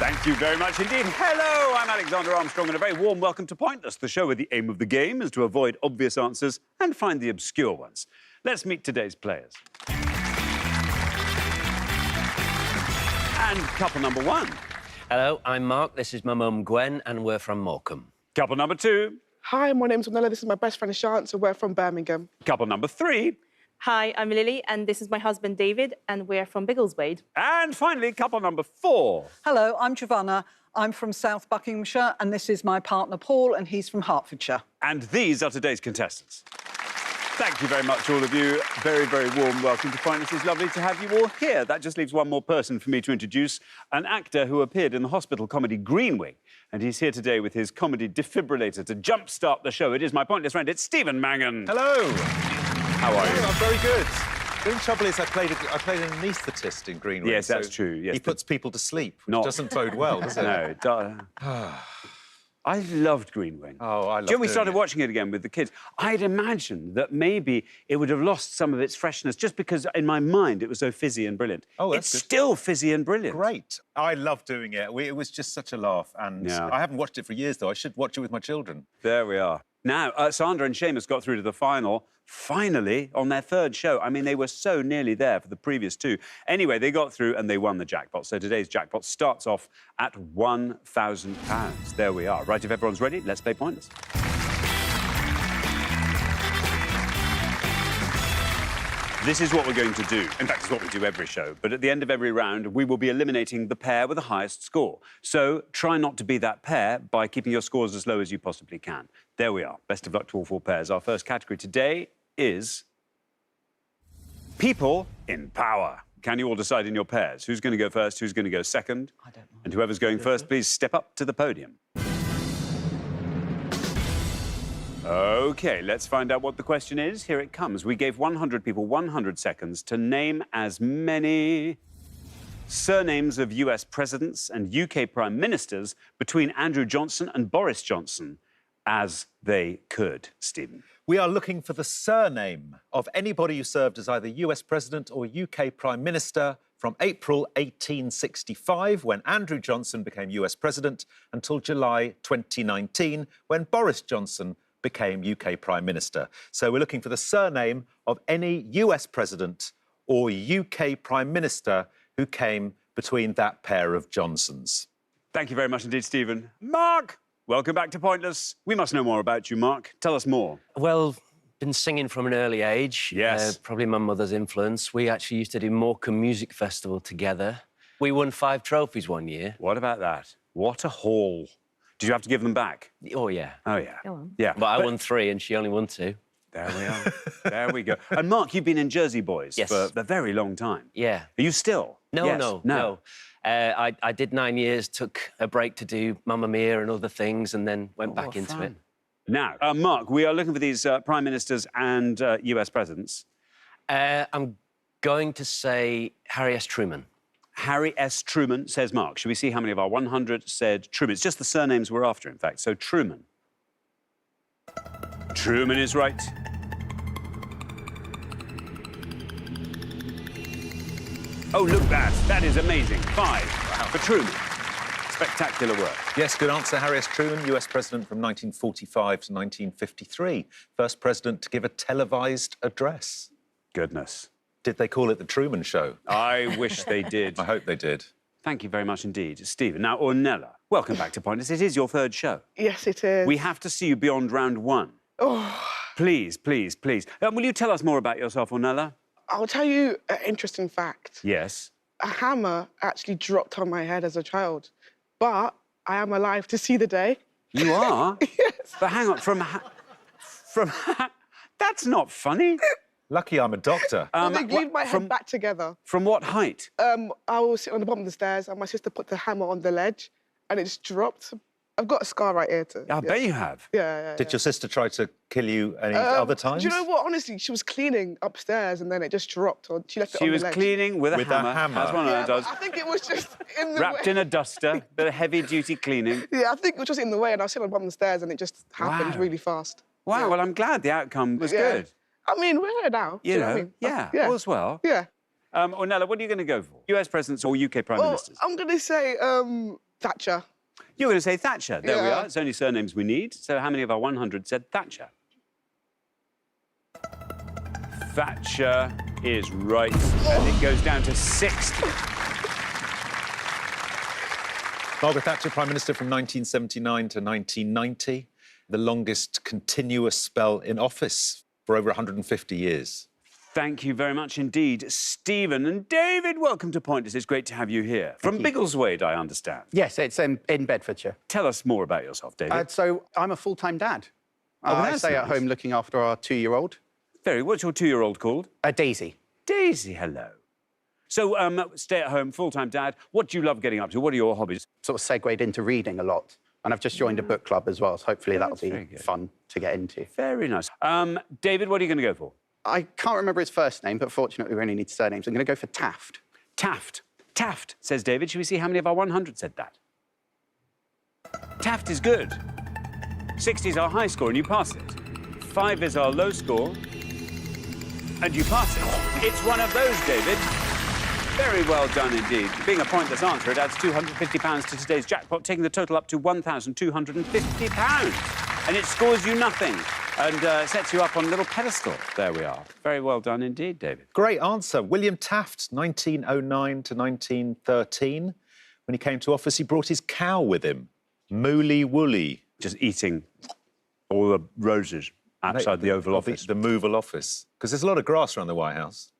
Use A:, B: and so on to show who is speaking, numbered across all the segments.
A: Thank you very much indeed. Hello, I'm Alexander Armstrong, and a very warm welcome to Pointless, the show where the aim of the game is to avoid obvious answers and find the obscure ones. Let's meet today's players. And couple number one.
B: Hello, I'm Mark, this is my mum Gwen, and we're from Morecambe.
A: Couple number two.
C: Hi, my name's Ornella. This is my best friend Shant, and we're from Birmingham.
A: Couple number three.
D: Hi, I'm Lily, and this is my husband David, and we're from Biggleswade.
A: And finally, couple number four.
E: Hello, I'm Giovanna. I'm from South Buckinghamshire, and this is my partner Paul, and he's from Hertfordshire.
A: And these are today's contestants. Thank you very much, all of you. Very, very warm welcome to Pointless. It's lovely to have you all here. That just leaves one more person for me to introduce, an actor who appeared in the hospital comedy Green Wing. And he's here today with his comedy defibrillator to jumpstart the show. It is my Pointless friend, it's Stephen Mangan.
F: Hello.
A: How are you?
F: I'm very good. The only trouble is I played an anaesthetist in Green Wing.
A: Yes, that's
F: so
A: true. Yes,
F: he puts people to sleep, which
A: Not-
F: doesn't bode well, does it?
A: No, I loved Green Wing.
F: Oh, I love
A: Do you know, we
F: doing
A: started
F: it.
A: watching it again with the kids. I'd imagined that maybe it would have lost some of its freshness just because, in my mind, it was so fizzy and brilliant.
F: Oh, that's
A: It's
F: good.
A: still fizzy and brilliant.
F: Great. I love doing it. It was just such a laugh. And
A: Yeah.
F: I haven't watched it for years, though. I should watch it with my children.
A: There we are. Now, Sandra and Seamus got through to the final, finally, on their third show. I mean, they were so nearly there for the previous two. Anyway, they got through and they won the jackpot. So today's jackpot starts off at £1,000. There we are. Right, if everyone's ready, let's play Pointless. This is what we're going to do. In fact, it's what we do every show. But at the end of every round, we will be eliminating the pair with the highest score. So try not to be that pair by keeping your scores as low as you possibly can. There we are. Best of luck to all four pairs. Our first category today is people in power. Can you all decide in your pairs? Who's going to go first? Who's going to go second?
E: I don't know.
A: And whoever's going first, please step up to the podium. OK, let's find out what the question is. Here it comes. We gave 100 people 100 seconds to name as many surnames of US presidents and UK prime ministers between Andrew Johnson and Boris Johnson as they could. Stephen.
F: We are looking for the surname of anybody who served as either US President or UK Prime Minister from April 1865, when Andrew Johnson became US President, until July 2019, when Boris Johnson became UK Prime Minister. So we're looking for the surname of any US President or UK Prime Minister who came between that pair of Johnsons.
A: Thank you very much indeed, Stephen. Mark! Welcome back to Pointless. We must know more about you, Mark. Tell us more.
B: Well, been singing from an early age.
A: Yes.
B: Probably my mother's influence. We actually used to do Morecambe Music Festival together. We won 5 trophies one year.
A: What about that? What a haul. Did you have to give them back?
B: Oh, yeah.
A: Oh, yeah.
D: Go on.
A: Yeah.
B: But I won 3 and she only won 2.
A: There we are. There we go. And, Mark, you've been in Jersey Boys
B: Yes.
A: for a very long time.
B: Yeah.
A: Are you still?
B: No,
A: Yes.
B: no. I did 9 years, took a break to do Mamma Mia and other things, and then went back
A: what
B: into
A: fun.
B: it.
A: Now, Mark, we are looking for these prime ministers and US presidents.
B: I'm going to say Harry S. Truman.
A: Harry S. Truman, says Mark. Should we see how many of our 100 said Truman? It's just the surnames we're after, in fact. So, Truman. Truman is right. Oh, look that. That is amazing. 5 for Truman. Spectacular work.
F: Yes, good answer. Harry S. Truman, US President from 1945 to 1953. First president to give a televised address.
A: Goodness.
F: Did they call it the Truman Show?
A: I wish they did.
F: I hope they did.
A: Thank you very much indeed, Stephen. Now, Ornella, welcome back to Pointless. It is your third show.
C: Yes, it is.
A: We have to see you beyond round 1.
C: Oh,
A: Please, please, please. Will you tell us more about yourself, Ornella?
C: I'll tell you an interesting fact.
A: Yes.
C: A hammer actually dropped on my head as a child, but I am alive to see the day.
A: You are?
C: Yes.
A: But hang on, that's not funny.
F: Lucky I'm a doctor.
C: They glued my head back together.
A: From what height?
C: I was sitting on the bottom of the stairs, and my sister put the hammer on the ledge, and it just dropped. I've got a scar right here.
A: I bet you have.
C: Yeah.
F: Did your sister try to kill you any other times?
C: Do you know what? Honestly, she was cleaning upstairs, and then it just dropped. Or she left it
A: She
C: on
A: was
C: the ledge.
A: cleaning with a hammer. As one
C: Yeah,
A: does.
C: I think it was just in the
A: Wrapped
C: way.
A: in a duster, bit of heavy-duty cleaning.
C: Yeah, I think it was just in the way, and I was sitting on the bottom of the stairs, and it just happened
A: Wow.
C: really fast.
A: Wow,
C: Yeah.
A: well, I'm glad the outcome was
C: Yeah.
A: good.
C: I mean, we're here now.
A: You
C: do
A: know,
C: what I mean?
A: yeah, all's well.
C: Yeah.
A: Ornella, what are you going to go for? US presidents or UK prime
C: Well,
A: ministers?
C: I'm going to say Thatcher.
A: You're going to say Thatcher. There we
C: Yeah.
A: are. It's only surnames we need. So how many of our 100 said Thatcher? Thatcher is right. And it goes down to 60.
F: Margaret Thatcher, Prime Minister from 1979 to 1990, the longest continuous spell in office for over 150 years.
A: Thank you very much indeed, Stephen. And David, welcome to Pointless. It's great to have you here. From Biggleswade, I understand.
G: Yes, it's in Bedfordshire.
A: Tell us more about yourself, David.
G: So I'm a full-time dad.
A: well,
G: I
A: that's
G: stay at
A: nice.
G: home looking after our 2-year-old,
A: Very. What's your 2-year-old called?
G: Daisy.
A: Daisy, hello. So, stay at home, full-time dad. What do you love getting up to? What are your hobbies?
G: Sort of segued into reading a lot. And I've just joined a book club as well, so hopefully that'll
A: that's very
G: be
A: good.
G: fun to get into.
A: Very nice. David, what are you going to go for?
G: I can't remember his first name, but fortunately we only need surnames. I'm going to go for Taft.
A: Taft. Taft, says David. Shall we see how many of our 100 said that? Taft is good. 60 is our high score, and you pass it. 5 is our low score, and you pass it. It's one of those, David. Very well done indeed. Being a pointless answer, it adds £250 to today's jackpot, taking the total up to £1,250. And it scores you nothing and sets you up on a little pedestal. There we are. Very well done indeed, David.
F: Great answer. William Taft, 1909 to 1913. When he came to office, he brought his cow with him, Mooly Woolly.
A: Just eating all the roses outside the Oval Office.
F: The Movil Office. Because there's a lot of grass around the White House.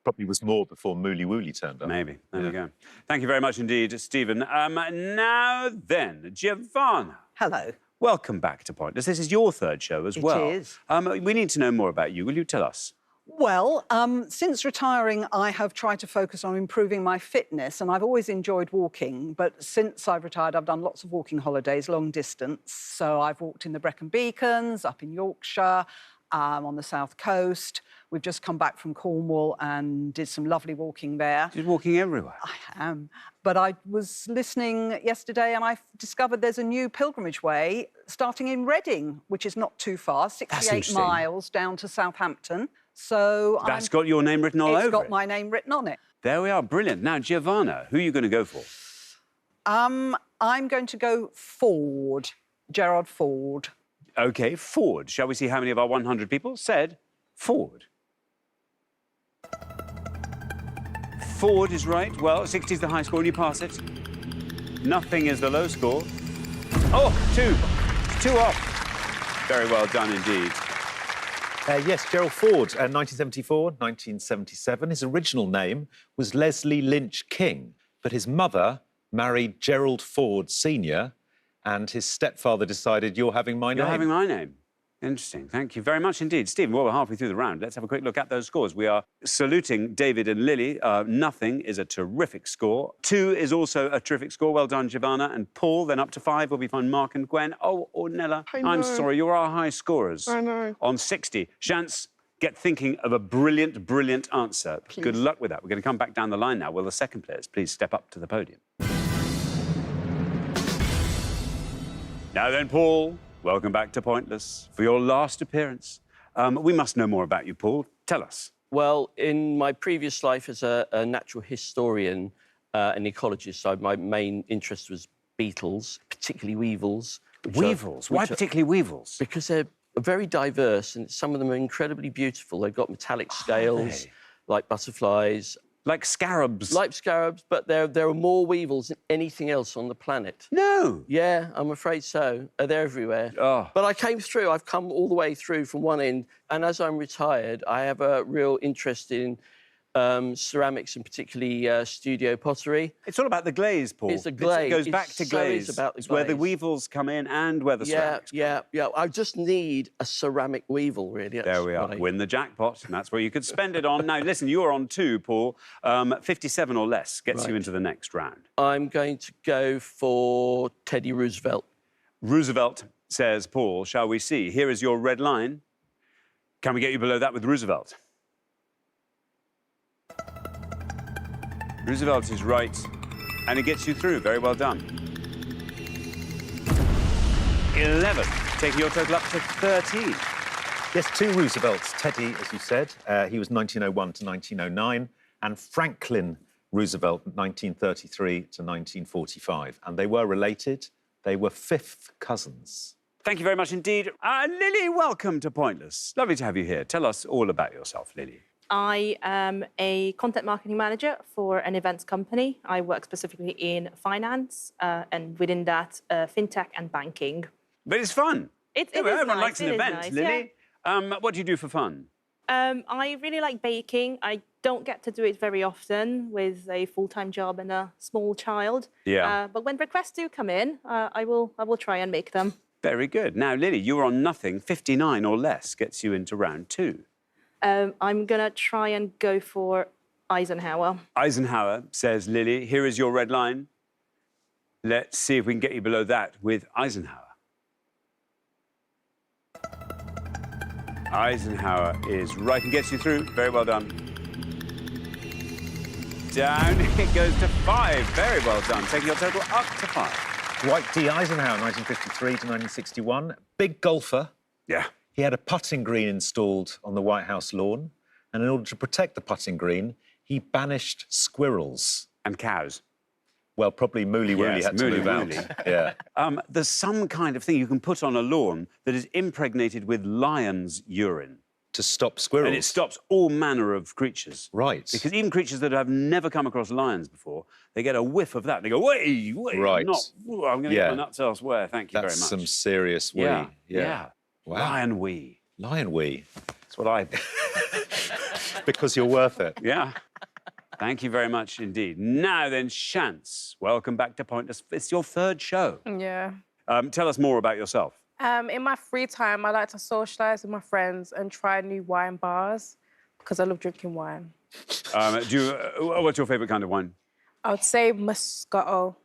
F: Probably was more before Mooly Woolly turned up.
A: Maybe. There we go. Thank you very much indeed, Stephen. Now then, Giovanna.
E: Hello.
A: Welcome back to Pointless. This is your third show as well.
E: It is.
A: We need to know more about you. Will you tell us?
E: Well, since retiring, I have tried to focus on improving my fitness, and I've always enjoyed walking. But since I've retired, I've done lots of walking holidays, long distance. So I've walked in the Brecon Beacons, up in Yorkshire, on the south coast. We've just come back from Cornwall and did some lovely walking there.
A: She's walking everywhere.
E: I am. But I was listening yesterday and I discovered there's a new pilgrimage way starting in Reading, which is not too far, 68
A: interesting.
E: miles down to Southampton. So
A: That's got your name written all over
E: it's got
A: it.
E: my name written on it.
A: There we are. Brilliant. Now, Giovanna, who are you going to go for?
E: I'm going to go Ford, Gerard Ford.
A: OK, Ford. Shall we see how many of our 100 people said Ford? Ford is right. Well, 60 is the high score and you pass it. Nothing is the low score. Oh, 2. 2 off. Very well done indeed.
F: Yes, Gerald Ford, 1974, 1977. His original name was Leslie Lynch King, but his mother married Gerald Ford Sr., and his stepfather decided, you're having my name.
A: You're having my name. Interesting. Thank you very much indeed. Stephen, well, we're halfway through the round. Let's have a quick look at those scores. We are saluting David and Lily. Nothing is a terrific score. 2 is also a terrific score. Well done, Giovanna and Paul. Then up to 5 will be fun, Mark and Gwen. Oh, Ornella,
C: I
A: I'm
C: know.
A: sorry. You're our high scorers.
C: I know.
A: On 60. Shants, get thinking of a brilliant, brilliant answer.
C: Please.
A: Good luck with that. We're going to come back down the line now. Will the second players please step up to the podium? Now then, Paul, welcome back to Pointless for your last appearance. We must know more about you, Paul. Tell us.
B: Well, in my previous life as a natural historian and ecologist, my main interest was beetles, particularly weevils.
A: Weevils? Why particularly weevils?
B: Because they're very diverse and some of them are incredibly beautiful. They've got metallic scales,
A: they?
B: like butterflies.
A: Like scarabs?
B: Like scarabs, but there are more weevils than anything else on the planet.
A: No.
B: Yeah, I'm afraid so. They're everywhere.
A: Oh.
B: But I came through. I've come all the way through from one end. And as I'm retired, I have a real interest in ceramics and particularly studio pottery.
A: It's all about the glaze, Paul.
B: It's the glaze.
A: It goes
B: It
A: back to
B: so
A: glaze.
B: is about the
A: It's where the
B: glaze.
A: weevils come in and where the ceramics come in.
B: Yeah. I just need a ceramic weevil, really.
A: There we are. Win the jackpot, and that's where you could spend it on. Now, listen, you're on 2, Paul. 57 or less gets you
B: Right.
A: into the next round.
B: I'm going to go for Teddy Roosevelt.
A: Roosevelt, says Paul. Shall we see? Here is your red line. Can we get you below that with Roosevelt? Roosevelt is right, and it gets you through. Very well done. 11, taking your total up to 13.
F: Yes, 2 Roosevelts. Teddy, as you said, he was 1901 to 1909, and Franklin Roosevelt, 1933 to 1945. And they were related. They were fifth cousins.
A: Thank you very much indeed. Lily, welcome to Pointless. Lovely to have you here. Tell us all about yourself, Lily.
D: I am a content marketing manager for an events company. I work specifically in finance and within that, fintech and banking.
A: But it's fun. Everyone
D: nice.
A: likes an
D: It is
A: event,
D: nice,
A: Lily. What do you do for fun?
D: I really like baking. I don't get to do it very often with a full-time job and a small child.
A: Yeah.
D: But when requests do come in, I will try and make them.
A: Very good. Now, Lily, you're on nothing. 59 or less gets you into round 2.
D: I'm going to try and go for Eisenhower.
A: Eisenhower, says Lily. Here is your red line. Let's see if we can get you below that with Eisenhower. Eisenhower is right and gets you through. Very well done. Down it goes to 5. Very well done. Taking your total up to 5.
F: Dwight D. Eisenhower, 1953 to 1961. Big golfer.
A: Yeah.
F: He had a putting green installed on the White House lawn. And in order to protect the putting green, he banished squirrels.
A: And cows.
F: Well, probably Mooly Woolly
A: Yes,
F: had to
A: Mooly
F: move
A: Woolly.
F: out. Yeah.
A: There's some kind of thing you can put on a lawn that is impregnated with lion's urine.
F: To stop squirrels.
A: And it stops all manner of creatures.
F: Right.
A: Because even creatures that have never come across lions before, they get a whiff of that. They go, wait,
F: Right.
A: I'm going to get my nuts elsewhere. Thank you
F: That's
A: very much.
F: some serious wee.
A: Yeah.
F: Wow.
A: Lion wee.
F: Lion wee.
A: That's what I...
F: Because you're worth it.
A: Yeah. Thank you very much indeed. Now then, Shantz, welcome back to Pointless. It's your 3rd show.
H: Yeah.
A: Tell us more about yourself.
H: In my free time, I like to socialise with my friends and try new wine bars because I love drinking wine.
A: What's your favourite kind of wine?
H: I would say Moscato.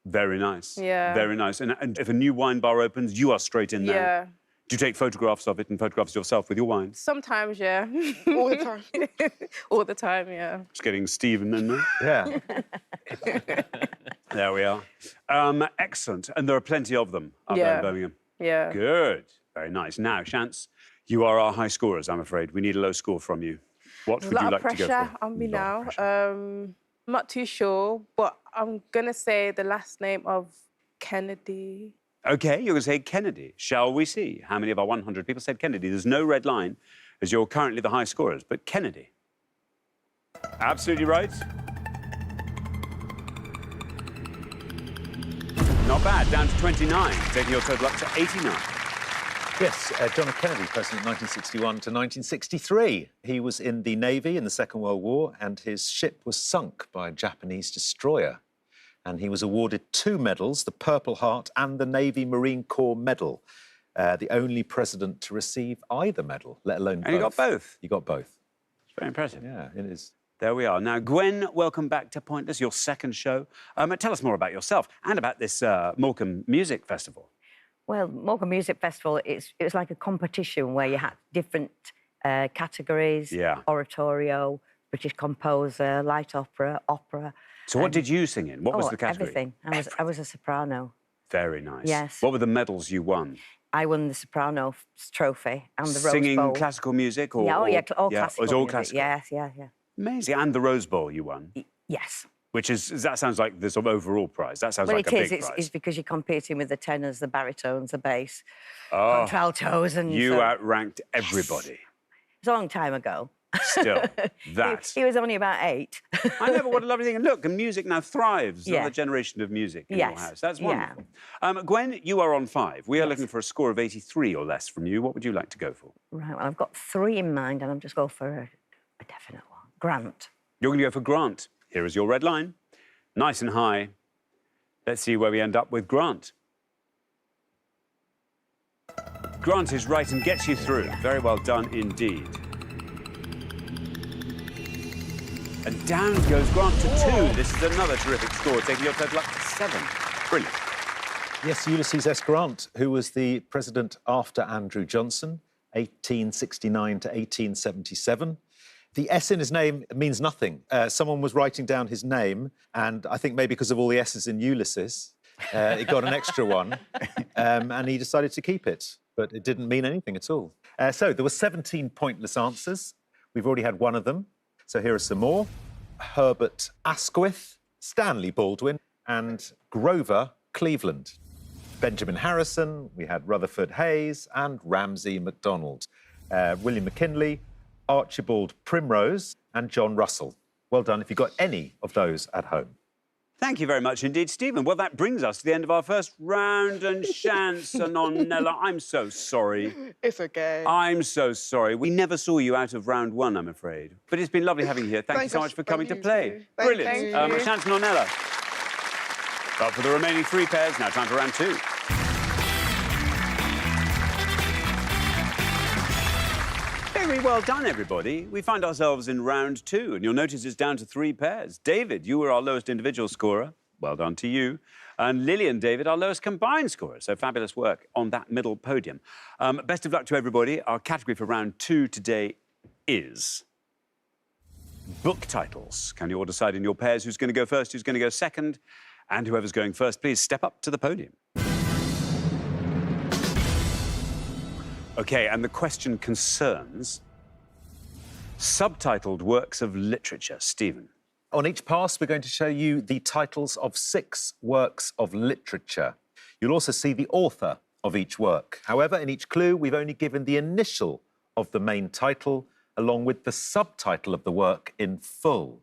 A: Very nice.
H: Yeah.
A: Very nice. And if a new wine bar opens, you are straight in there.
H: Yeah.
A: Do you take photographs of it and photographs yourself with your wine?
H: Sometimes, yeah.
C: All the time.
H: All the time, yeah.
A: Just getting Stephen in there.
F: Yeah.
A: There we are. Excellent. And there are plenty of them up there in Birmingham.
H: Yeah.
A: Good. Very nice. Now, Shantz, you are our high scorers, I'm afraid. We need a low score from you. What would you like to go for?
H: A lot of pressure on me now. I'm not too sure, but I'm going to say the last name of Kennedy.
A: OK, you're going to say Kennedy. Shall we see how many of our 100 people said Kennedy? There's no red line, as you're currently the high scorers, but Kennedy. Absolutely right. Not bad, down to 29, taking your total up to 89.
F: Yes, John F. Kennedy, President 1961 to 1963. He was in the Navy in the Second World War, and his ship was sunk by a Japanese destroyer. And he was awarded 2 medals, the Purple Heart and the Navy Marine Corps Medal. The only president to receive either medal, let alone both.
A: And you got both?
F: You got both.
A: It's very impressive.
F: Yeah, it is.
A: There we are. Now, Gwen, welcome back to Pointless, your 2nd show. Tell us more about yourself and about this Morecambe Music Festival.
I: Well, Morecambe Music Festival, it was like a competition where you had different categories, oratorio, British composer, light opera, opera.
A: So what did you sing in? What was the category?
I: Everything. I was a soprano.
A: Very nice.
I: Yes.
A: What were the medals you won?
I: I won the soprano trophy and the Rose Bowl.
A: Singing classical music? Or,
I: all classical
A: it was all
I: music.
A: classical?
I: Yes.
A: Amazing. And the Rose Bowl you won?
I: Yes.
A: Which is, that sounds like the sort of overall prize. That sounds like a big prize.
I: It's because you're competing with the tenors, the baritones, the bass, contraltos and...
A: You outranked everybody.
I: It's a long time ago.
A: Still, that.
I: He was only about 8.
A: I know, but what a lovely thing. And look, and music now thrives. Another generation of music in your house. That's wonderful. Gwen, you are on 5. We are looking for a score of 83 or less from you. What would you like to go for?
I: Right, well, I've got 3 in mind, and I'm just going for a definite one. Grant.
A: You're going to go for Grant. Here is your red line. Nice and high. Let's see where we end up with Grant. Grant is right and gets you through. Very well done indeed. And down goes Grant to 2. This is another terrific score, taking your total up to 7. Brilliant.
F: Yes, Ulysses S. Grant, who was the president after Andrew Johnson, 1869 to 1877. The S in his name means nothing. Someone was writing down his name, and I think maybe because of all the S's in Ulysses, he got an extra one, and he decided to keep it. But it didn't mean anything at all. So there were 17 pointless answers. We've already had one of them. So here are some more. Herbert Asquith, Stanley Baldwin and Grover Cleveland. Benjamin Harrison, we had Rutherford Hayes and Ramsay MacDonald. William McKinley, Archibald Primrose and John Russell. Well done if you got any of those at home.
A: Thank you very much indeed, Stephen. Well, that brings us to the end of our first round. And Chance and Nonella, I'm so sorry.
C: It's OK.
A: I'm so sorry. We never saw you out of round one, I'm afraid. But it's been lovely having you here. Thank you so much for coming to play. Brilliant. Chance and Nonella. But for the remaining three pairs, now time for round two. Very well done, everybody. We find ourselves in round two, and you'll notice it's down to three pairs. David, you were our lowest individual scorer. Well done to you. And Lily and David, our lowest combined scorer. So fabulous work on that middle podium. Best of luck to everybody. Our category for round two today is book titles. Can you all decide in your pairs who's going to go first, who's going to go second? And whoever's going first, please step up to the podium. OK, and the question concerns subtitled works of literature. Stephen.
F: On each pass, we're going to show you the titles of 6 works of literature. You'll also see the author of each work. However, in each clue, we've only given the initial of the main title, along with the subtitle of the work in full.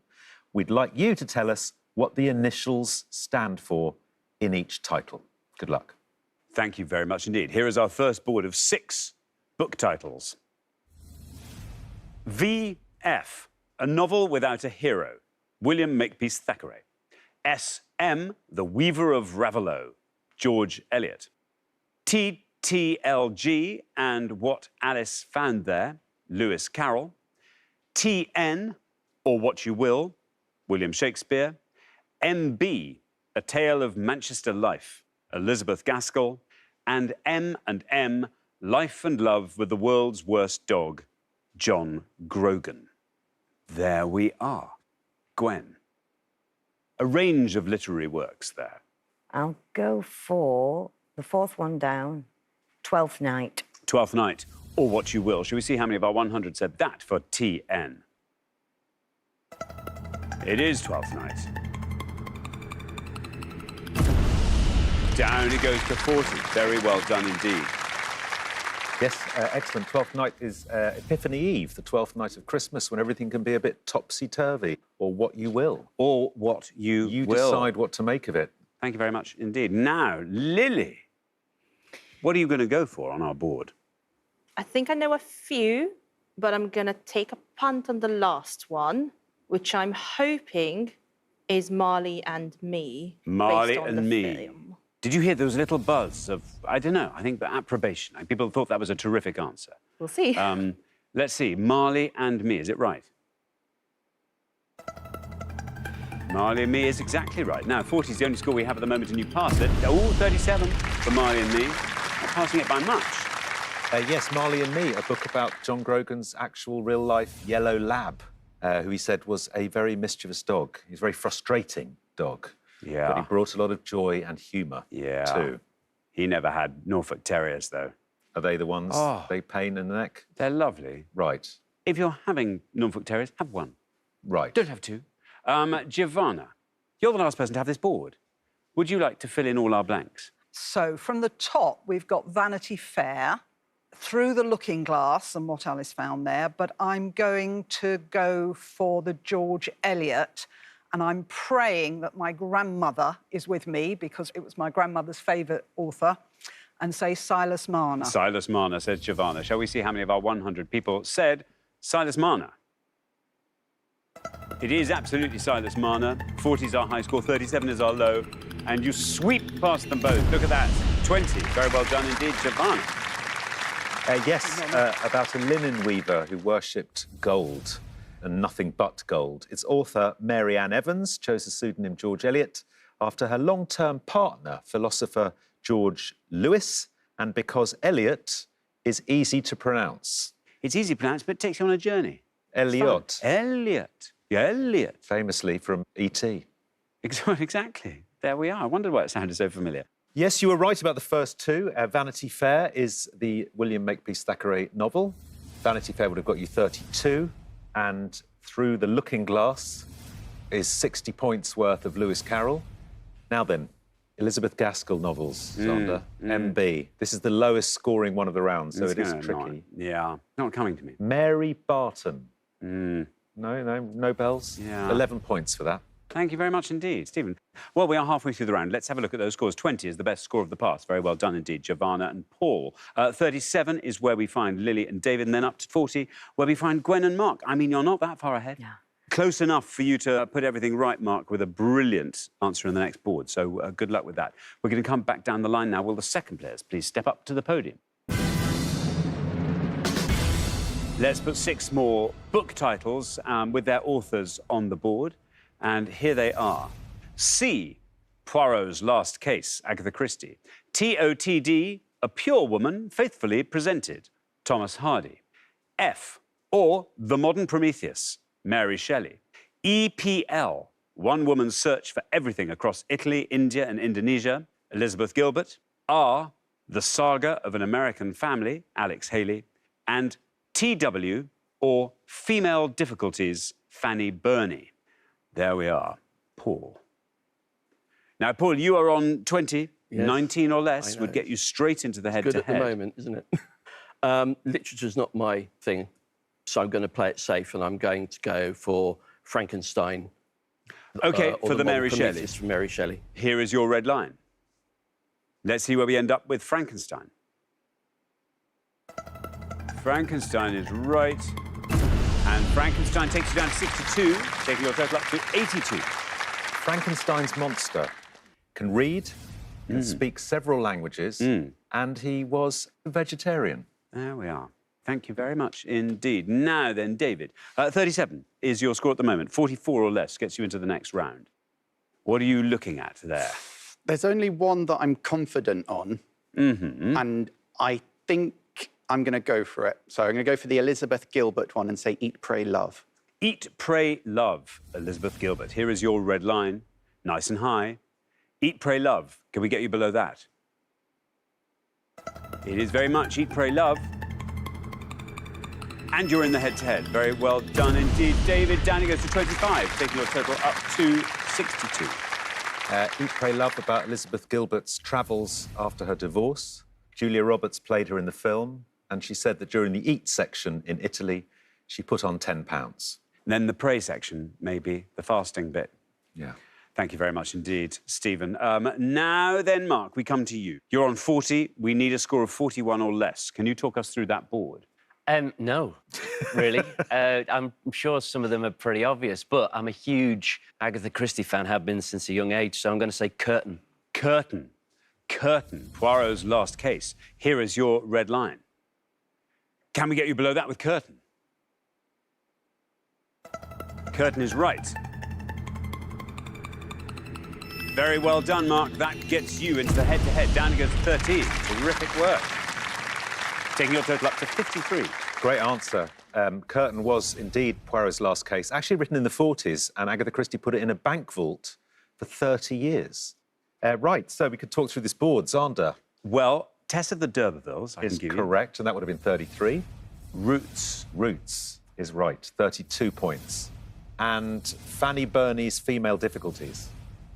F: We'd like you to tell us what the initials stand for in each title. Good luck.
A: Thank you very much indeed. Here is our first board of 6 book titles. V.F., a novel without a hero, William Makepeace Thackeray. S.M., The Weaver of Ravelot, George Eliot. T.T.L.G. and What Alice Found There, Lewis Carroll. T.N., or What You Will, William Shakespeare. M.B., A Tale of Manchester Life, Elizabeth Gaskell. And M&M, Life and Love with the World's Worst Dog, John Grogan. There we are. Gwen. A range of literary works there.
I: I'll go for the fourth one down, Twelfth Night.
A: Twelfth Night, or What You Will. Shall we see how many of our 100 said that for TN? It is Twelfth Night. Down it goes to 40. Very well done indeed.
F: Yes, excellent. Twelfth Night is Epiphany Eve, the 12th night of Christmas, when everything can be a bit topsy-turvy, or what you will.
A: Or what you will.
F: You decide what to make of it.
A: Thank you very much indeed. Now, Lily, what are you going to go for on our board?
D: I think I know a few, but I'm going to take a punt on the last one, which I'm hoping is Marley and Me.
A: Marley
D: based on
A: and
D: the
A: Me.
D: film.
A: Did you hear there was a little buzz of, I don't know, I think the approbation. People thought that was a terrific answer.
D: We'll see.
A: Let's see, Marley and Me, is it right? Marley and Me is exactly right. Now, 40 is the only score we have at the moment, and you passed it. Oh, 37 for Marley and Me. Not passing it by much.
F: Yes, Marley and Me, a book about John Grogan's actual real-life yellow lab, who he said was a very mischievous dog. He's a very frustrating dog.
A: Yeah.
F: But he brought a lot of joy and humour, too.
A: He never had Norfolk Terriers, though.
F: Are they the ones they pain in the neck?
A: They're lovely.
F: Right.
A: If you're having Norfolk Terriers, have one.
F: Right.
A: Don't have two. Giovanna, you're the last person to have this board. Would you like to fill in all our blanks?
E: So from the top, we've got Vanity Fair, Through the Looking Glass and What Alice Found There, but I'm going to go for the George Eliot, and I'm praying that my grandmother is with me because it was my grandmother's favourite author, and say Silas Marner.
A: Silas Marner, says Giovanna. Shall we see how many of our 100 people said Silas Marner? It is absolutely Silas Marner. 40 is our high score, 37 is our low, and you sweep past them both. Look at that, 20. Very well done indeed, Giovanna.
F: Yes, about a linen weaver who worshipped gold and nothing but gold. Its author, Mary Ann Evans, chose the pseudonym George Eliot after her long-term partner, philosopher George Lewis, and because Eliot is easy to pronounce.
A: It's easy to pronounce, but it takes you on a journey.
F: Eliot.
A: Eliot. Yeah, Eliot.
F: Famously from E.T.
A: Exactly. There we are. I wondered why it sounded so familiar.
F: Yes, you were right about the first two. Vanity Fair is the William Makepeace Thackeray novel. Vanity Fair would have got you 32. And Through the Looking Glass is 60 points worth of Lewis Carroll. Now then, Elizabeth Gaskell novels, Zander. MB. This is the lowest scoring one of the rounds, so it is tricky.
A: Yeah, not coming to me.
F: Mary Barton. No bells?
A: Yeah.
F: 11 points for that.
A: Thank you very much indeed, Stephen. Well, we are halfway through the round. Let's have a look at those scores. 20 is the best score of the past. Very well done indeed, Giovanna and Paul. 37 is where we find Lily and David, and then up to 40, where we find Gwen and Mark. I mean, you're not that far ahead.
I: Yeah.
A: Close enough for you to put everything right, Mark, with a brilliant answer in the next board. So good luck with that. We're going to come back down the line now. Will the second players please step up to the podium? Let's put 6 more book titles with their authors on the board. And here they are. C, Poirot's Last Case, Agatha Christie. TOTD, A Pure Woman, Faithfully Presented, Thomas Hardy. F, or The Modern Prometheus, Mary Shelley. EPL, One Woman's Search for Everything Across Italy, India and Indonesia, Elizabeth Gilbert. R, The Saga of an American Family, Alex Haley. And TW, or Female Difficulties, Fanny Burney. There we are. Paul. Now, Paul, you are on 20. Yes. 19 or less would get you straight into the head-to-head.
B: Good at the moment, isn't it? Literature's not my thing, so I'm going to play it safe, and I'm going to go for Frankenstein.
A: OK, for the Mary Shelley.
B: For Mary Shelley.
A: Here is your red line. Let's see where we end up with Frankenstein. Frankenstein is right. And Frankenstein takes you down to 62, taking your total up to 82.
F: Frankenstein's monster can read, can speak several languages, and he was a vegetarian.
A: There we are. Thank you very much indeed. Now then, David, 37 is your score at the moment. 44 or less gets you into the next round. What are you looking at there?
G: There's only one that I'm confident on, and I think I'm going to go for it. So I'm going to go for the Elizabeth Gilbert one and say Eat, Pray, Love.
A: Eat, Pray, Love, Elizabeth Gilbert. Here is your red line, nice and high. Eat, Pray, Love. Can we get you below that? It is very much Eat, Pray, Love. And you're in the head-to-head. Very well done indeed, David. Down he goes to 25, taking your total up to 62.
F: Eat, Pray, Love, about Elizabeth Gilbert's travels after her divorce. Julia Roberts played her in the film, and she said that during the Eat section in Italy, she put on 10 pounds.
A: Then the Pray section, maybe, the fasting bit.
F: Yeah.
A: Thank you very much indeed, Stephen. Now then, Mark, we come to you. You're on 40. We need a score of 41 or less. Can you talk us through that board?
J: No, really. I'm sure some of them are pretty obvious, but I'm a huge Agatha Christie fan, have been since a young age, so I'm going to say Curtain.
A: Curtain. Curtain, Poirot's Last Case. Here is your red line. Can we get you below that with Curtain? Curtain is right. Very well done, Mark. That gets you into the head-to-head. Down to goes to 13. Terrific work. Taking your total up to 53.
F: Great answer. Curtain was indeed Poirot's Last Case, actually written in the 40s, and Agatha Christie put it in a bank vault for 30 years. Right, so we could talk through this board. Zander.
A: Well, Tess of the D'Urbervilles,
F: is correct, and that would have been 33.
A: Roots.
F: Roots is right, 32 points. And Fanny Burney's Female Difficulties.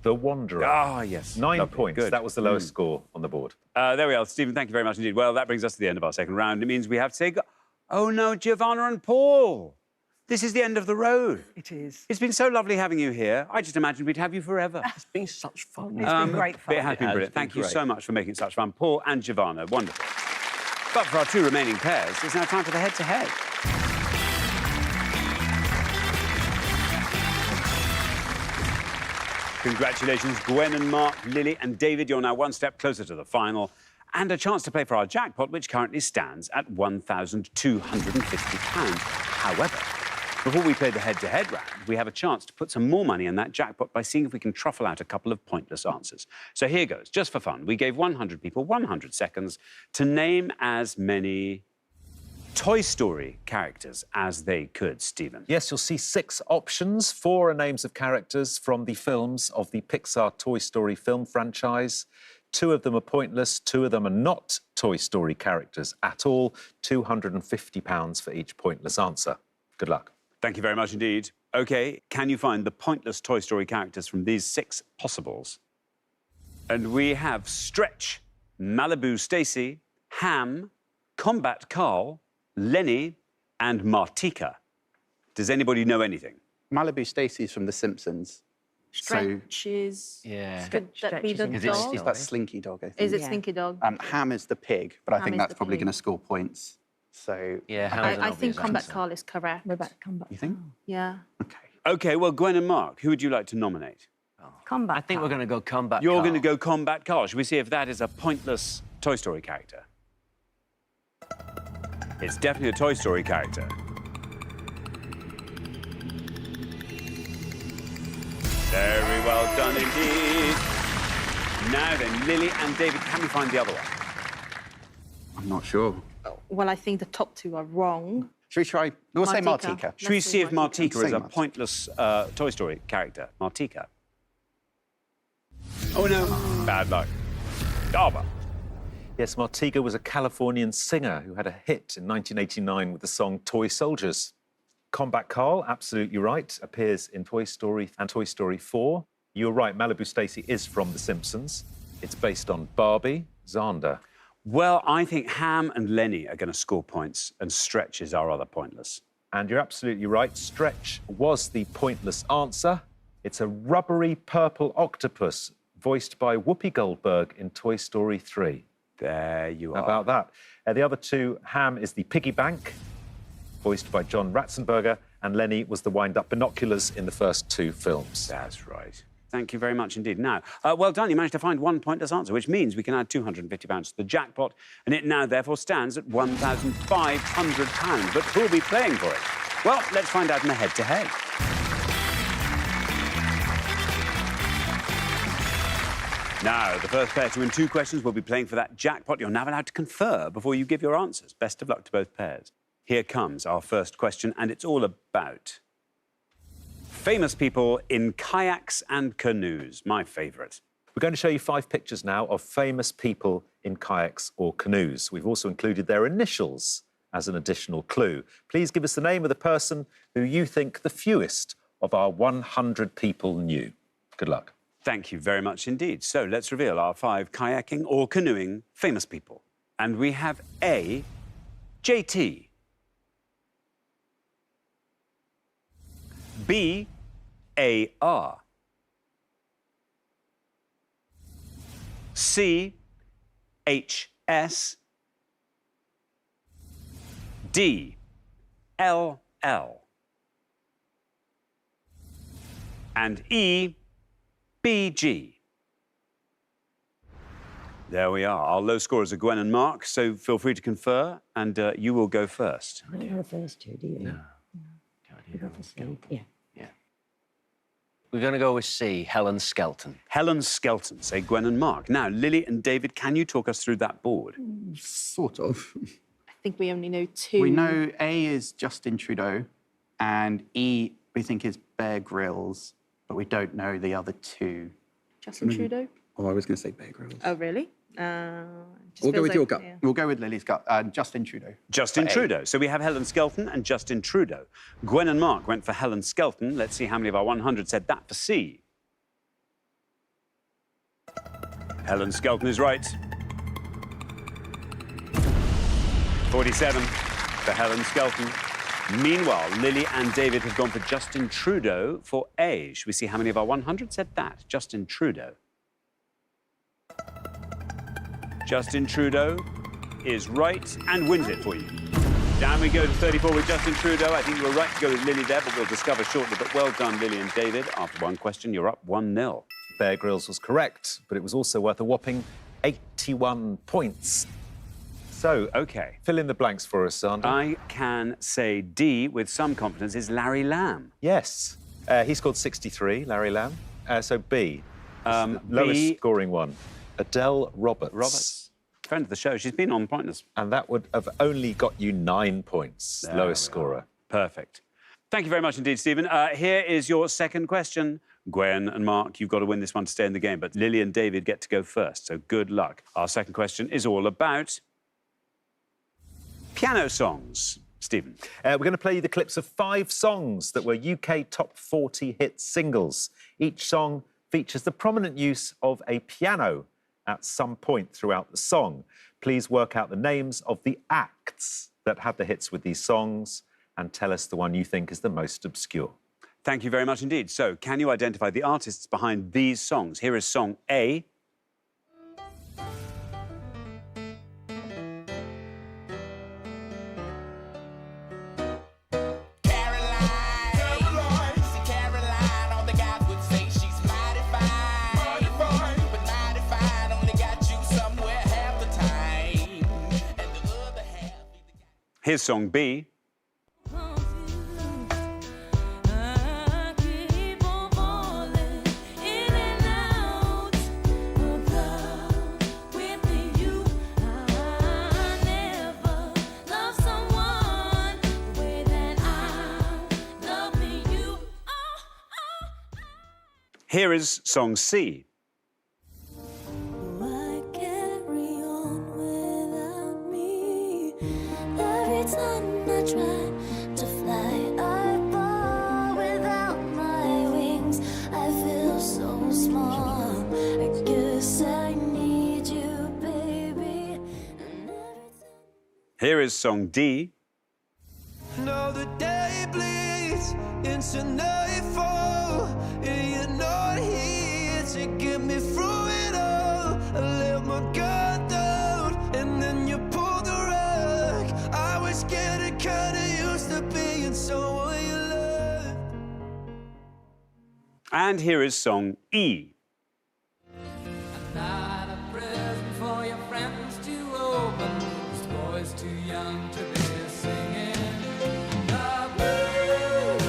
F: The Wanderer.
A: Ah, yes.
F: 9
A: Lovely.
F: points.
A: Good.
F: That was the lowest score on the board.
A: There we are, Stephen. Thank you very much indeed. Well, that brings us to the end of our second round. It means we have to say, oh no, Giovanna and Paul. This is the end of the road.
E: It is.
A: It's been so lovely having you here. I just imagined we'd have you forever.
B: It's been such fun.
E: It's been great fun.
A: It has been brilliant. Thank you so much for making it such fun. Paul and Giovanna, wonderful. But for our 2 remaining pairs, it's now time for the head-to-head. Congratulations, Gwen and Mark, Lily and David. You're now one step closer to the final and a chance to play for our jackpot, which currently stands at £1,250. However, before we play the head-to-head round, we have a chance to put some more money in that jackpot by seeing if we can truffle out a couple of pointless answers. So here goes, just for fun. We gave 100 people 100 seconds to name as many Toy Story characters as they could, Stephen.
F: Yes, you'll see 6 options. 4 are names of characters from the films of the Pixar Toy Story film franchise. 2 of them are pointless, 2 of them are not Toy Story characters at all. £250 for each pointless answer. Good luck.
A: Thank you very much indeed. OK, can you find the pointless Toy Story characters from these 6 possibles? And we have Stretch, Malibu Stacy, Ham, Combat Carl, Lenny, and Martika. Does anybody know anything?
G: Malibu Stacy's from The Simpsons.
D: Stretch is...
J: Yeah.
D: Could that be the
J: Is
D: dog?
G: It's that Slinky Dog, I think.
D: Is it
I: Yeah.
D: Slinky Dog?
G: Ham is the pig, but I
D: Ham
G: think
D: is
G: that's
D: the
G: probably
D: pig.
G: going to score points. So,
J: Yeah, Ham's an
D: I
J: obvious
D: think Combat
J: answer.
D: Carl is correct.
I: What about combat?
G: you think?
D: Yeah.
G: Okay.
A: OK, well, Gwen and Mark, who would you like to nominate?
I: Combat.
J: I think we're going to go Combat
A: You're
J: Carl.
A: going to go Combat Carl. Should we see if that is a pointless Toy Story character? It's definitely a Toy Story character. Very well done indeed. Now then, Lily and David, can we find the other one?
G: I'm not sure.
D: Well, I think the top 2 are wrong.
G: Should we try? We'll say
D: Martika.
G: Martika.
A: Should we
D: Let's
A: see
D: say
A: if
D: Martika.
A: Martika is
G: Say
A: a
G: Martika.
A: pointless Toy Story character? Martika. Oh, no. Bad luck. Darba.
F: Yes, Martika was a Californian singer who had a hit in 1989 with the song Toy Soldiers. Combat Carl, absolutely right, appears in Toy Story and Toy Story 4. You're right, Malibu Stacy is from The Simpsons. It's based on Barbie. Xander.
A: Well, I think Ham and Lenny are going to score points, and Stretch is our other pointless.
F: And you're absolutely right, Stretch was the pointless answer. It's a rubbery purple octopus voiced by Whoopi Goldberg in Toy Story 3.
A: There you
F: How
A: are.
F: about that? The other 2, Ham is the piggy bank, voiced by John Ratzenberger, and Lenny was the wind-up binoculars in the first 2 films.
A: That's right. Thank you very much indeed. Now, well done. You managed to find one pointless answer, which means we can add £250 to the jackpot, and it now therefore stands at £1,500. But who'll be playing for it? Well, let's find out in the head-to-head. Now, the first pair to win 2 questions will be playing for that jackpot. You're now allowed to confer before you give your answers. Best of luck to both pairs. Here comes our first question, and it's all about famous people in kayaks and canoes. My favourite.
F: We're going to show you 5 pictures now of famous people in kayaks or canoes. We've also included their initials as an additional clue. Please give us the name of the person who you think the fewest of our 100 people knew. Good luck.
A: Thank you very much indeed. So let's reveal our 5 kayaking or canoeing famous people. And we have A, JT. B, AR. C, HS. D, LL. And E, BG. There we are. Our low scorers are Gwen and Mark, so feel free to confer, and you will go first.
I: I don't know the first 2, do you?
J: No.
I: You go for C. Yeah.
J: We're going to go with C, Helen Skelton.
A: Helen Skelton, say Gwen and Mark. Now, Lily and David, can you talk us through that board?
G: Sort of.
D: I think we only know 2.
G: We know A is Justin Trudeau, and E we think is Bear Grylls, but we don't know the other 2.
D: Justin Trudeau?
G: Oh, I was going to say Bear Grylls.
D: Oh, really?
G: We'll go with your gut. We'll go with Lily's gut. Justin Trudeau.
A: Justin
G: For A.
A: Trudeau. So we have Helen Skelton and Justin Trudeau. Gwen and Mark went for Helen Skelton. Let's see how many of our 100 said that for C. Helen Skelton is right. 47 for Helen Skelton. Meanwhile, Lily and David have gone for Justin Trudeau for A. Should we see how many of our 100 said that? Justin Trudeau. Justin Trudeau is right and wins it for you. Down we go to 34 with Justin Trudeau. I think you were right to go with Lily there, but we'll discover shortly. But well done, Lily and David. After one question, you're up 1-0.
F: Bear Grylls was correct, but it was also worth a whopping 81 points. So,
A: OK.
F: Fill in the blanks for us, Sandra.
A: I can say D with some confidence is Larry Lamb.
F: Yes. He scored 63, Larry Lamb. So B, lowest
A: B,
F: scoring one. Adele Roberts.
A: Roberts. Friend of the show. She's been on Pointless.
F: And that would have only got you 9 points,
A: There
F: lowest
A: we
F: scorer.
A: are. Perfect. Thank you very much indeed, Stephen. Here is your second question. Gwen and Mark, you've got to win this one to stay in the game, but Lily and David get to go first, so good luck. Our second question is all about piano songs. Stephen.
F: We're going to play you the clips of 5 songs that were UK top 40 hit singles. Each song features the prominent use of a piano at some point throughout the song. Please work out the names of the acts that had the hits with these songs and tell us the one you think is the most obscure.
A: Thank you very much indeed. So, can you identify the artists behind these songs? Here is song A. Here's song B. Here is song C. Here is song D.
K: Now the day bleeds into nightfall, and you're not here to get me through it all. I let my guard down, and then you pulled the rug. I was getting kinda used to being someone you loved.
A: And here is song E.
K: Not a present for your friends to open. This boy's too young to be singing the blues.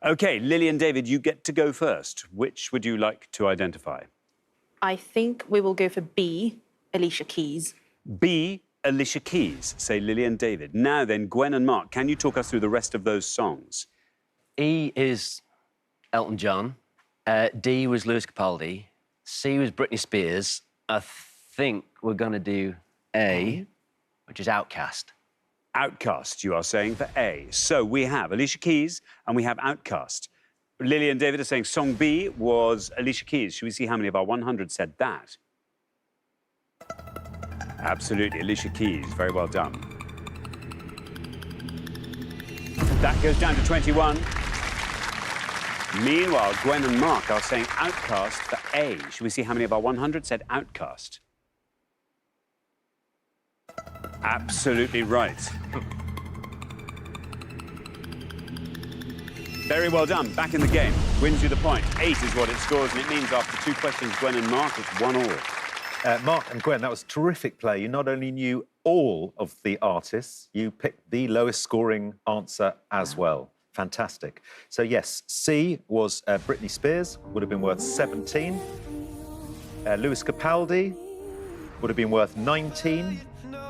A: OK, Lily and David, you get to go first. Which would you like to identify?
D: I think we will go for B, Alicia Keys.
A: B, Alicia Keys, say Lily and David. Now then, Gwen and Mark, can you talk us through the rest of those songs?
J: E is Elton John. D was Lewis Capaldi. C was Britney Spears. I think we're going to do A, which is Outkast.
A: Outkast, you are saying, for A. So we have Alicia Keys and we have Outkast. Lily and David are saying song B was Alicia Keys. Should we see how many of our 100 said that? Absolutely, Alicia Keys. Very well done. That goes down to 21. Meanwhile, Gwen and Mark are saying Outkast for A. Should we see how many of our 100 said Outkast? Absolutely right. Very well done. Back in the game. Wins you the point. 8 is what it scores, and it means after 2 questions, Gwen and Mark, it's 1-1.
F: Mark and Gwen, that was terrific play. You not only knew all of the artists, you picked the lowest scoring answer as well. Fantastic. So, yes, C was Britney Spears, would have been worth 17. Lewis Capaldi would have been worth 19.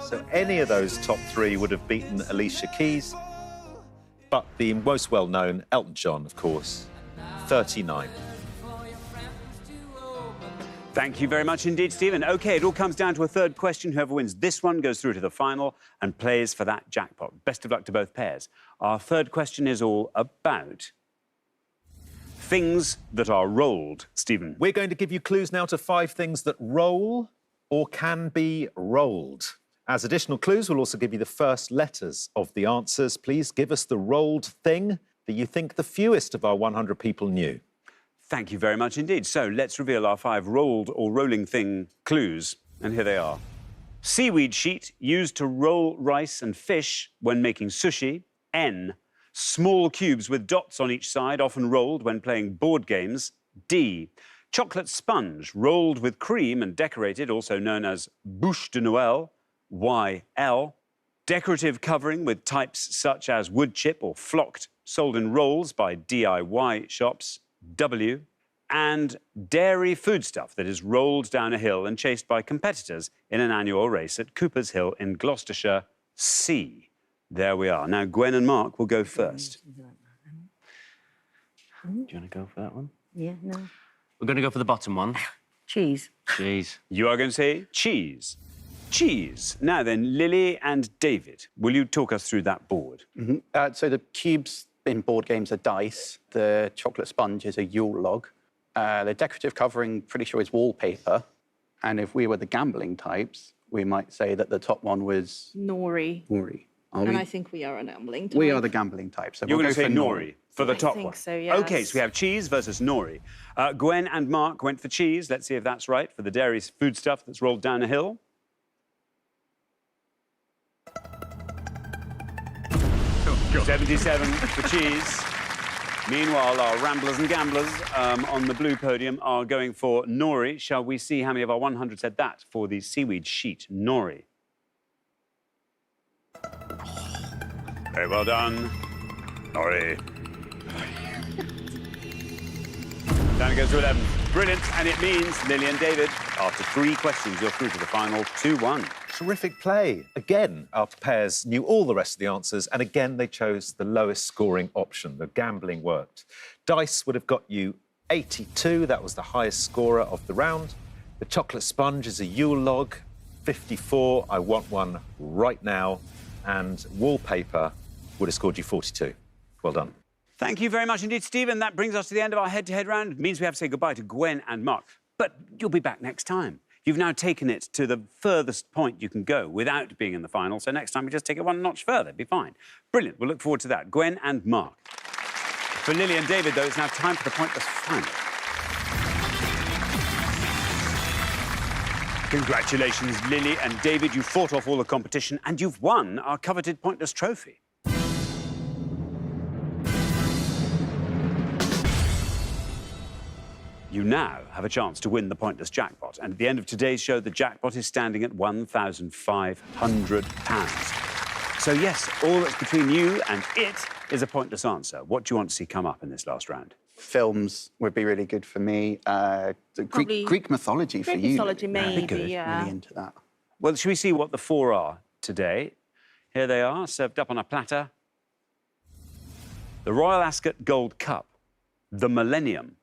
F: So any of those top 3 would have beaten Alicia Keys. But the most well-known, Elton John, of course, 39.
A: Thank you very much indeed, Stephen. OK, it all comes down to a third question. Whoever wins this one goes through to the final and plays for that jackpot. Best of luck to both pairs. Our third question is all about things that are rolled, Stephen.
F: We're going to give you clues now to 5 things that roll or can be rolled. As additional clues, we'll also give you the first letters of the answers. Please give us the rolled thing that you think the fewest of our 100 people knew.
A: Thank you very much indeed. So let's reveal our 5 rolled or rolling thing clues. And here they are. Seaweed sheet used to roll rice and fish when making sushi. N. Small cubes with dots on each side, often rolled when playing board games. D. Chocolate sponge rolled with cream and decorated, also known as bûche de Noël. Y.L. Decorative covering with types such as wood chip or flocked, sold in rolls by DIY shops. W. And dairy foodstuff that is rolled down a hill and chased by competitors in an annual race at Cooper's Hill in Gloucestershire. C. There we are. Now, Gwen and Mark will go first.
J: Do you want to go for that one?
I: Yeah, no.
J: We're going to go for the bottom one.
I: Cheese.
J: Cheese.
A: You are going to say cheese. Cheese. Now then, Lily and David, will you talk us through that board?
G: So the cubes in board games are dice. The chocolate sponge is a Yule log. The decorative covering, pretty sure, is wallpaper. And if we were the gambling types, we might say that the top one was
D: Nori.
G: Nori. Are
D: And
G: we?
D: I think we are a gambling type.
G: We are the gambling type. So
A: You're
G: we'll
A: going to
G: go
A: say
G: for
A: nori for the
D: I
A: top
D: think
A: one.
D: so, yes.
A: OK, so we have cheese versus nori. Gwen and Mark went for cheese. Let's see if that's right for the dairy food stuff that's rolled down a hill. Oh, 77 for cheese. Meanwhile, our ramblers and gamblers on the blue podium are going for nori. Shall we see how many of our 100 said that for the seaweed sheet nori? Very well done. Nori. Down it goes to 11. Brilliant. And it means, Lily and David, after 3 questions, you're through to the final 2-1.
F: Terrific play. Again, our pairs knew all the rest of the answers, and again, they chose the lowest scoring option. The gambling worked. Dice would have got you 82. That was the highest scorer of the round. The chocolate sponge is a Yule log, 54. I want one right now. And wallpaper would have scored you 42. Well done.
A: Thank you very much indeed, Stephen. That brings us to the end of our head-to-head round. It means we have to say goodbye to Gwen and Mark. But you'll be back next time. You've now taken it to the furthest point you can go without being in the final, so next time we just take it one notch further. Be fine. Brilliant. We'll look forward to that. Gwen and Mark. For Lily and David, though, it's now time for the pointless final. Congratulations, Lily and David. You fought off all the competition and you've won our coveted pointless trophy. You now have a chance to win the pointless jackpot. And at the end of today's show, the jackpot is standing at £1,500. So, yes, all that's between you and it is a pointless answer. What do you want to see come up in this last round?
G: Films would be really good for me. Greek mythology for you.
D: Greek mythology,
G: Lily.
D: maybe, yeah.
G: Really into that.
A: Well, shall we see what the 4 are today? Here they are, served up on a platter. The Royal Ascot Gold Cup, the Millennium,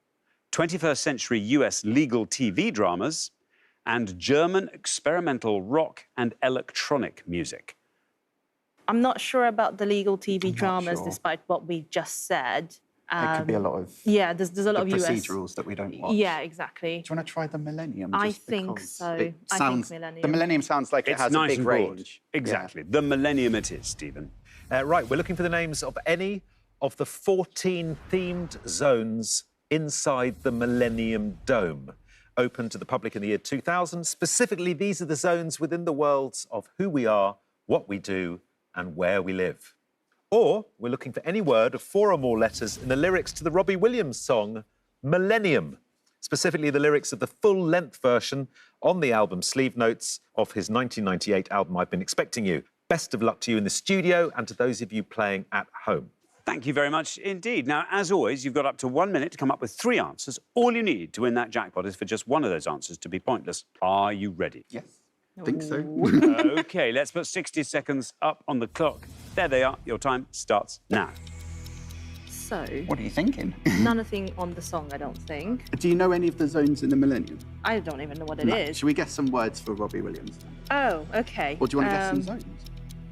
A: 21st century US legal TV dramas, and German experimental rock and electronic music.
D: I'm not sure about the legal TV dramas,
G: sure.
D: despite what we just said.
G: There could be a lot of
D: Yeah, there's a lot of US
G: procedurals that we don't watch.
D: Yeah, exactly.
G: Do you want to try the Millennium?
D: I
G: just
D: think
G: because
D: so.
G: it
D: I
G: sounds-
D: think Millennium.
G: The Millennium sounds like it
A: It's
G: has
A: nice
G: a big
A: and broad.
G: range.
A: Exactly. The Millennium it is, Stephen.
F: Right, we're looking for the names of any of the 14 themed zones inside the Millennium Dome, open to the public in the year 2000. Specifically, these are the zones within the worlds of who we are, what we do, and where we live. Or we're looking for any word of 4 or more letters in the lyrics to the Robbie Williams song, Millennium. Specifically, the lyrics of the full-length version on the album sleeve notes of his 1998 album, I've Been Expecting You. Best of luck to you in the studio and to those of you playing at home.
A: Thank you very much indeed. Now, as always, you've got up to 1 minute to come up with 3 answers. All you need to win that jackpot is for just one of those answers to be pointless. Are you ready?
G: Yes, I think so.
A: OK, let's put 60 seconds up on the clock. There they are. Your time starts now.
D: So,
G: What are you thinking?
D: nothing on the song, I don't think.
G: Do you know any of the zones in the Millennium?
D: I don't even know what it is.
G: Should we guess some words for Robbie Williams?
D: Oh, OK.
G: Or do you want to guess some zones?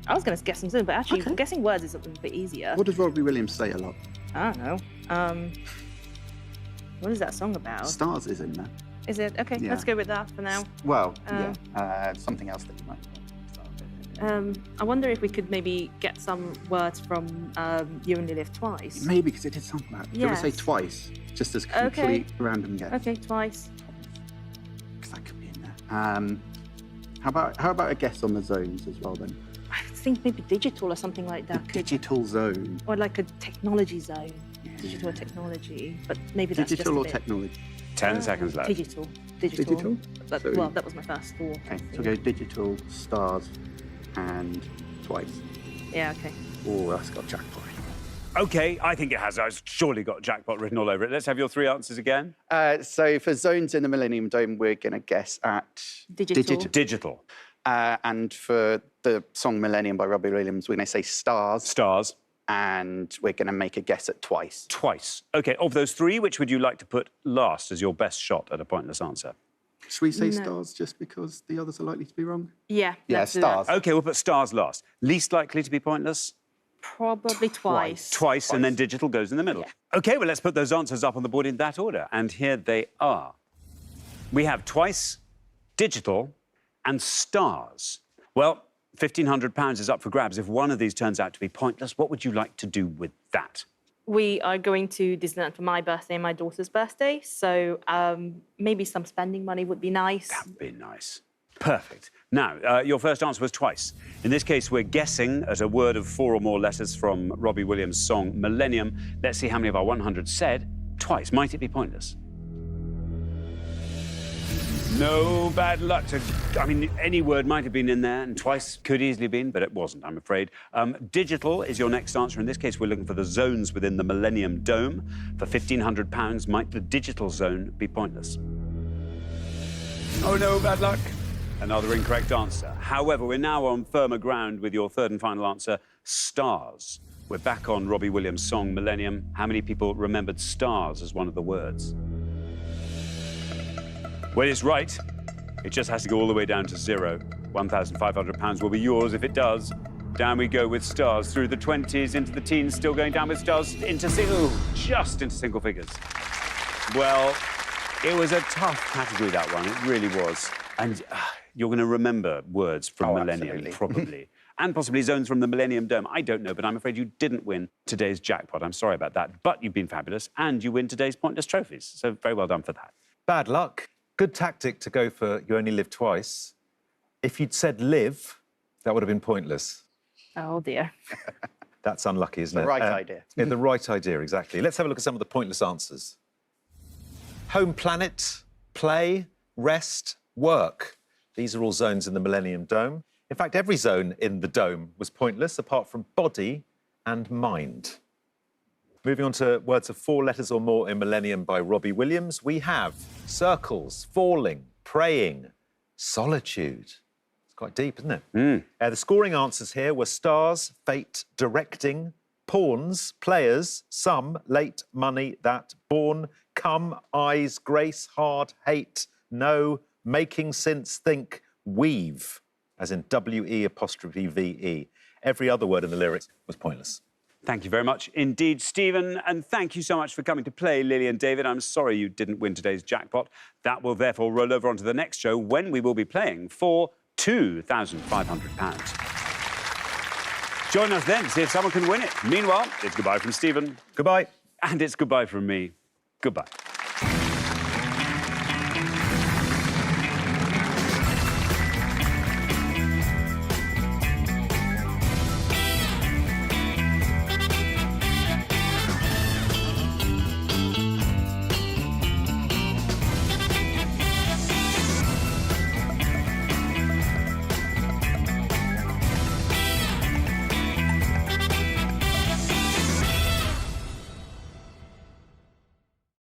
D: I was going to guess some zones, but actually,
G: Okay.
D: guessing words is a bit easier.
G: What does Robbie Williams say a lot?
D: I don't know. What is that song about?
G: Stars is in there.
D: Is it? OK,
G: Yeah.
D: let's go with that for now.
G: Well, yeah. Something else that you might know.
D: I wonder if we could maybe get some words from You Only Live Twice.
G: Maybe because it did something like that. Do you want to say
D: Yes.
G: twice? Just as
D: Okay.
G: complete random guess.
D: OK, twice.
G: Because that could be in there. How about a guess on the zones as well then?
D: I think maybe digital or something like that.
G: Digital zone.
D: Or like a technology zone. Digital or technology. But maybe that's
G: Digital
D: just a
G: or
D: bit...
G: technology?
A: 10 seconds left.
D: Digital.
G: Digital? So-
D: Well, that was my first thought.
G: Okay, so go digital, stars, and twice.
D: Yeah, OK.
G: Oh, that's got jackpot.
A: OK, I think it has. It's surely got jackpot written all over it. Let's have your 3 answers again.
G: So for zones in the Millennium Dome, we're going to guess at
D: Digital.
A: Digital.
G: And for the song Millennium by Robbie Williams, we're going to say stars.
A: Stars.
G: and we're going to make a guess at twice.
A: Twice. OK, of those three, which would you like to put last as your best shot at a pointless answer?
G: Should we say stars just because the others are likely to be wrong?
D: Yeah,
G: Yeah,
D: let's do that.
G: stars.
A: OK, we'll put stars last. Least likely to be pointless?
D: Probably twice.
A: Twice, and then digital goes in the middle.
D: Yeah.
A: OK, well, let's put those answers up on the board in that order. And here they are. We have twice, digital, and stars. Well, £1,500 is up for grabs. If one of these turns out to be pointless, what would you like to do with that?
D: We are going to Disneyland for my birthday and my daughter's birthday, so maybe some spending money would be nice.
A: That'd be nice. Perfect. Now, your first answer was twice. In this case, we're guessing at a word of 4 or more letters from Robbie Williams' song Millennium. Let's see how many of our 100 said twice. Might it be pointless? No bad luck. I mean, any word might have been in there, and twice could easily have been, but it wasn't, I'm afraid. Digital is your next answer. In this case, we're looking for the zones within the Millennium Dome. For £1,500, might the digital zone be pointless? Oh, no, bad luck. Another incorrect answer. However, we're now on firmer ground with your third and final answer, stars. We're back on Robbie Williams' song Millennium. How many people remembered stars as one of the words? Well, it's right. It just has to go all the way down to 0. £1,500 will be yours if it does. Down we go with stars through the 20s, into the teens, still going down with stars, into just into single figures. Well, it was a tough category, that one. It really was. And you're going to remember words from Millennium,
G: absolutely.
A: probably. And possibly zones from the Millennium Dome. I don't know, but I'm afraid you didn't win today's jackpot. I'm sorry about that. But you've been fabulous, and you win today's pointless trophies. So very well done for that.
F: Bad luck. Good tactic to go for you only live twice. If you'd said live, that would have been pointless.
D: Oh, dear.
F: That's unlucky, isn't it?
G: The right idea.
F: Yeah, the right idea, exactly. Let's have a look at some of the pointless answers. Home planet, play, rest, work. These are all zones in the Millennium Dome. In fact, every zone in the dome was pointless, apart from body and mind. Moving on to words of 4 letters or more in Millennium by Robbie Williams, we have circles, falling, praying, solitude. It's quite deep, isn't it? The scoring answers here were stars, fate, directing, pawns, players, some, late, money, that, born, come, eyes, grace, hard, hate, no, making, since, think, weave, as in W-E''V-E. Every other word in the lyrics was pointless.
A: Thank you very much indeed, Stephen. And thank you so much for coming to play, Lily and David. I'm sorry you didn't win today's jackpot. That will therefore roll over onto the next show when we will be playing for £2,500. Join us then to see if someone can win it. Meanwhile, it's goodbye from Stephen.
F: Goodbye.
A: And it's goodbye from me. Goodbye.